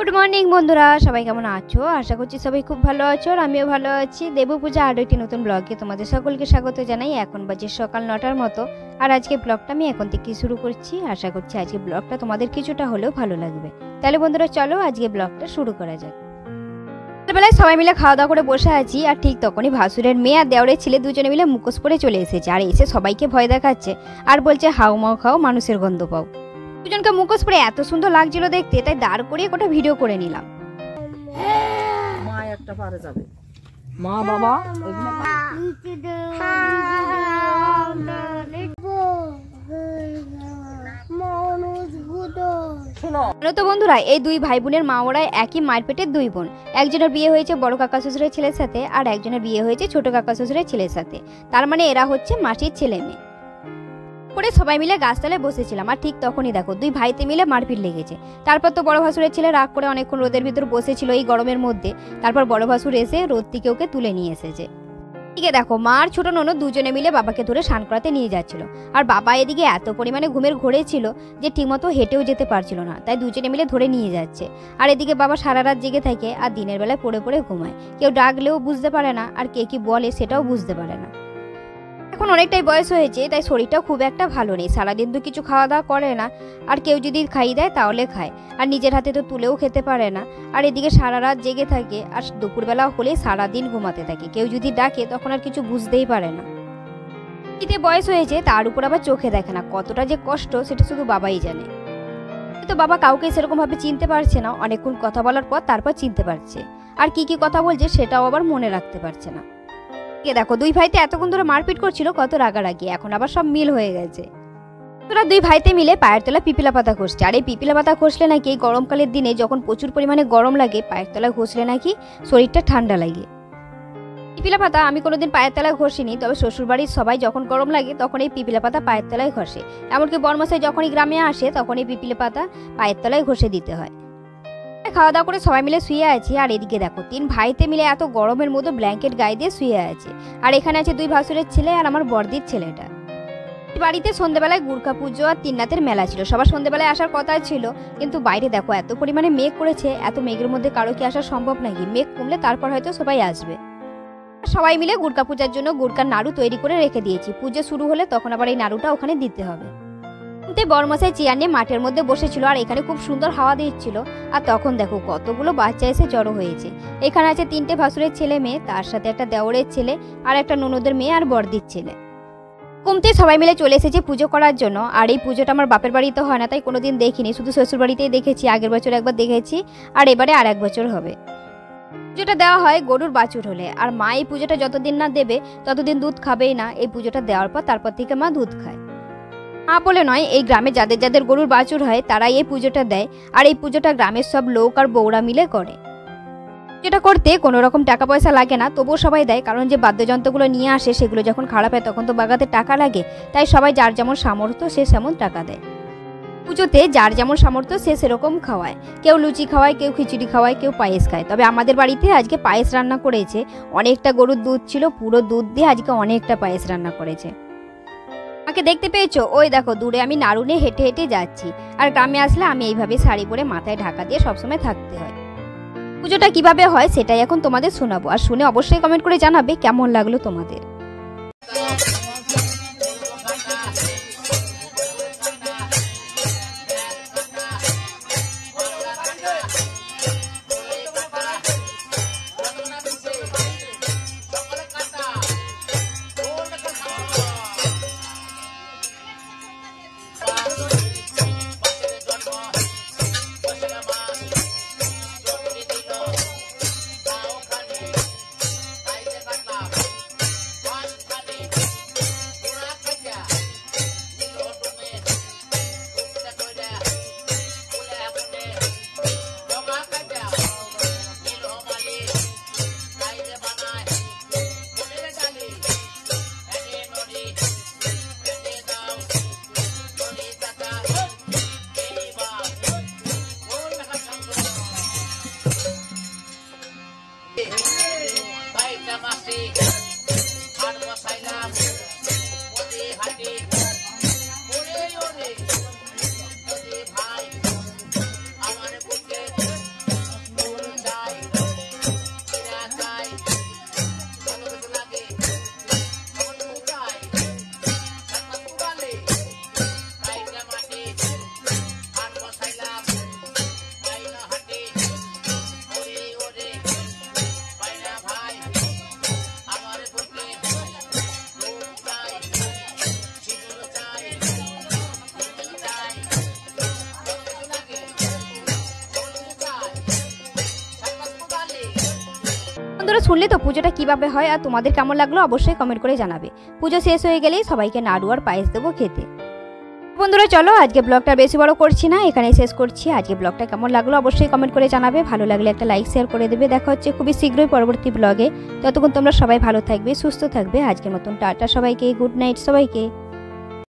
Good morning বন্ধুরা, সবাই কেমন আছো? আশা করছি সবাই খুব ভালো আছো আর আমিও ভালো আছি। দেবী পূজা আরও একটি নতুন ব্লগে তোমাদের সকলকে স্বাগত জানাই। এখন বাজে সকাল 9টার মতো আর আজকে ব্লগটা আমি এখন থেকে শুরু করছি। আশা করছি আজকে ব্লগটা তোমাদের কিছুটা হলেও ভালো লাগবে। তাহলে বন্ধুরা চলো আজকে ব্লগটা শুরু করা যাক। সকালবেলায় সবাই মিলে খাওয়া দাওয়া করে বসে আছি আর ঠিক তখনই ভাসুরের মেয়ে আর দেওরের ছেলে দুজনে মিলে মুখোশ পরে চলে এসেছে আর এসে সবাইকে ভয় দেখাচ্ছে আর বলছে হাউ মাউ খাও, মানুষের গন্ধ পাও। দুজনকে মুখোশ পরে এত সুন্দর লাগছিল দেখতে, তাই দাঁড় করিয়ে কটা ভিডিও করে নিলাম। মা একটা পারে যাবে, মা বাবা তো বন্ধুরা, এই দুই ভাই বোনের মা ওরা একই মায়ের পেটের দুই বোন। একজনের বিয়ে হয়েছে বড় কাকা শ্বশুরের ছেলের সাথে আর একজনের বিয়ে হয়েছে ছোট কাকা শ্বশুরের ছেলের সাথে। তার মানে এরা হচ্ছে মাসির ছেলে মেয়ে। পরে সবাই মিলে গাছতলায় বসেছিলাম আর ঠিক তখনই দেখো দুই ভাইতে মিলে মারপিট লেগেছে। তারপর তো বড় ভাসুরের ছেলে রাগ করে অনেকক্ষণ রোদের ভিতর বসেছিল এই গরমের মধ্যে। তারপর বড় ভাসুর এসে রোদ থেকে ওকে তুলে নিয়ে এসেছে। এদিকে দেখো মা আর ছোট ননদ দুজনে মিলে বাবাকে ধরে স্নান করাতে নিয়ে যাচ্ছিল আর বাবা এদিকে এত পরিমাণে ঘুমের ঘোরে ছিল যে ঠিকমতো হেঁটেও যেতে পারছিল না, তাই দুজনে মিলে ধরে নিয়ে যাচ্ছে। আর এদিকে বাবা সারা রাত জেগে থাকে আর দিনের বেলায় পড়ে পড়ে ঘুমায়। কেউ ডাকলেও বুঝতে পারে না আর কে কি বলে সেটাও বুঝতে পারে না। এখন অনেকটাই বয়স হয়েছে, তাই শরীরটাও খুব একটা ভালো নেই। সারাদিন তো কিছু খাওয়া দাওয়া করে না আর কেউ যদি খাইয়ে দেয় তাহলে খায় আর নিজের হাতে তো তুলেও খেতে পারে না। আর এদিকে সারা রাত জেগে থাকে আর দুপুরবেলা হলে সারাদিন ঘুমাতে থাকে। কেউ যদি ডাকে তখন আর কিছু বুঝতেই পারে না। এতে বয়স হয়েছে, তার উপর আবার চোখে দেখে না। কতটা যে কষ্ট সেটা শুধু বাবাই জানে। তো বাবা কাউকে সেরকম ভাবে চিনতে পারছে না। অনেকক্ষণ কথা বলার পর তারপর চিনতে পারছে আর কি কি কথা বলছে সেটাও আবার মনে রাখতে পারছে না। দেখো দুই ভাইতে এতক্ষণ ধরে মারপিট করছিল, কত রাগারাগি, এখন আবার সব মিল হয়ে গেছে। তোরা দুই ভাইতে মিলে পায়ের তলা পিপিলা পাতা ঘষছে। আর এই পিপিলা পাতা ঘষলে নাকি এই গরমকালের দিনে যখন প্রচুর পরিমাণে গরম লাগে পায়ের তলায় ঘষলে নাকি শরীরটা ঠান্ডা লাগে। পিপিলা পাতা আমি কোনোদিন পায়ের তলায় ঘষিনি, তবে শ্বশুরবাড়ির সবাই যখন গরম লাগে তখন এই পিপিলা পাতা পায়ের তলায় ঘষে। এমনকি বরমাসায় যখনই গ্রামে আসে তখন এই পিপিলা পাতা পায়ের তলায় ঘষে দিতে হয়। খাওয়া দাওয়া করে সবাই মিলে শুয়ে আছি আর এদিকে দেখো তিন ভাইতে মিলে এত গরমের মতো ব্ল্যাঙ্কেট গায়ে দিয়ে শুয়ে আছে। আর এখানে আছে দুই ভাসুরের ছেলে আর আমার বড়দির ছেলেটা। বাড়িতে সন্ধ্যেবেলায় গুর্খা পুজো আর তিন রাতের মেলা ছিল। সবার সন্ধ্যেবেলায় আসার কথা ছিল, কিন্তু বাইরে দেখো এত পরিমাণে মেঘ করেছে। এত মেঘের মধ্যে কারো কি আসা সম্ভব নাকি? মেঘ কমলে তারপর হয়তো সবাই আসবে। সবাই মিলে গুর্খা পূজার জন্য গুর্খার নাড়ু তৈরি করে রেখে দিয়েছি। পুজো শুরু হলে তখন আবার এই নাড়ুটা ওখানে দিতে হবে। বরমশাই চেয়ার নিয়ে মাঠের মধ্যে বসেছিল আর এখানে খুব সুন্দর হাওয়া দিচ্ছিল। আর তখন দেখো কতগুলো বাচ্চা এসে জড়ো হয়েছে। এখানে আছে তিনটে ভাসুরের ছেলে মেয়ে, তার সাথে একটা দেওরের ছেলে আর একটা ননদের মেয়ে আর বড়দির ছেলে। কমতে সবাই মিলে চলে এসেছে পুজো করার জন্য। আর এই পুজোটা আমার বাপের বাড়িতে হয় না, তাই কোনোদিন দেখিনি, শুধু শ্বশুর বাড়িতেই দেখেছি। আগের বছর একবার দেখেছি আর এবারে আর এক বছর হবে। পুজোটা দেওয়া হয় গরুর বাছুর হলে। আর মা এই পুজোটা যতদিন না দেবে ততদিন দুধ খাবেই না। এই পুজোটা দেওয়ার পর তারপর থেকে মা দুধ খায়। মা বলে নয়, এই গ্রামে যাদের যাদের গরুর বাছুর হয় তারাই এই পুজোটা দেয়। আর এই পুজোটা গ্রামের সব লোক আর বউরা মিলে করে। যেটা করতে কোনো রকম টাকা পয়সা লাগে না, তবুও সবাই দেয়, কারণ যে বাদ্যযন্ত্রগুলো নিয়ে আসে সেগুলো যখন খারাপ হয় তখন তো বাগাতে টাকা লাগে। তাই সবাই যার যেমন সামর্থ্য সে সেমন টাকা দেয়। পুজোতে যার যেমন সামর্থ্য সে সেরকম খাওয়ায়। কেউ লুচি খাওয়ায়, কেউ খিচুড়ি খাওয়ায়, কেউ পায়েস খায়। তবে আমাদের বাড়িতে আজকে পায়েস রান্না করেছে। অনেকটা গরুর দুধ ছিল, পুরো দুধ দিয়ে আজকে অনেকটা পায়েস রান্না করেছে। আমাকে দেখতে পেয়েছো? ওই দেখো দূরে আমি নাড়ু নিয়ে হেঁটে হেঁটে যাচ্ছি। আর গ্রামে আসলে আমি এইভাবে শাড়ি পরে মাথায় ঢাকা দিয়ে সবসময় থাকতে হয়। পুজোটা কিভাবে হয় সেটাই এখন তোমাদের শোনাবো, আর শুনে অবশ্যই কমেন্ট করে জানাবে কেমন লাগলো তোমাদের। বন্ধুরা শুনলে তো পুজোটা কিভাবে হয় আর তোমাদের কেমন লাগলো অবশ্যই কমেন্ট করে জানাবে। পুজো শেষ হয়ে গেলেই সবাইকে নাড়ু আর পায়েস দেবো খেতে। বন্ধুরা চলো আজকে ব্লগটা বেশি বড় করছি না, এখানেই শেষ করছি। আজকে ব্লগটা কেমন লাগলো অবশ্যই কমেন্ট করে জানাবে, ভালো লাগলে একটা লাইক শেয়ার করে দেবে। দেখা হচ্ছে খুবই শীঘ্রই পরবর্তী ব্লগে। ততক্ষণ তোমরা সবাই ভালো থাকবে, সুস্থ থাকবে। আজকের মতন টাটা সবাইকে, গুড নাইট সবাইকে।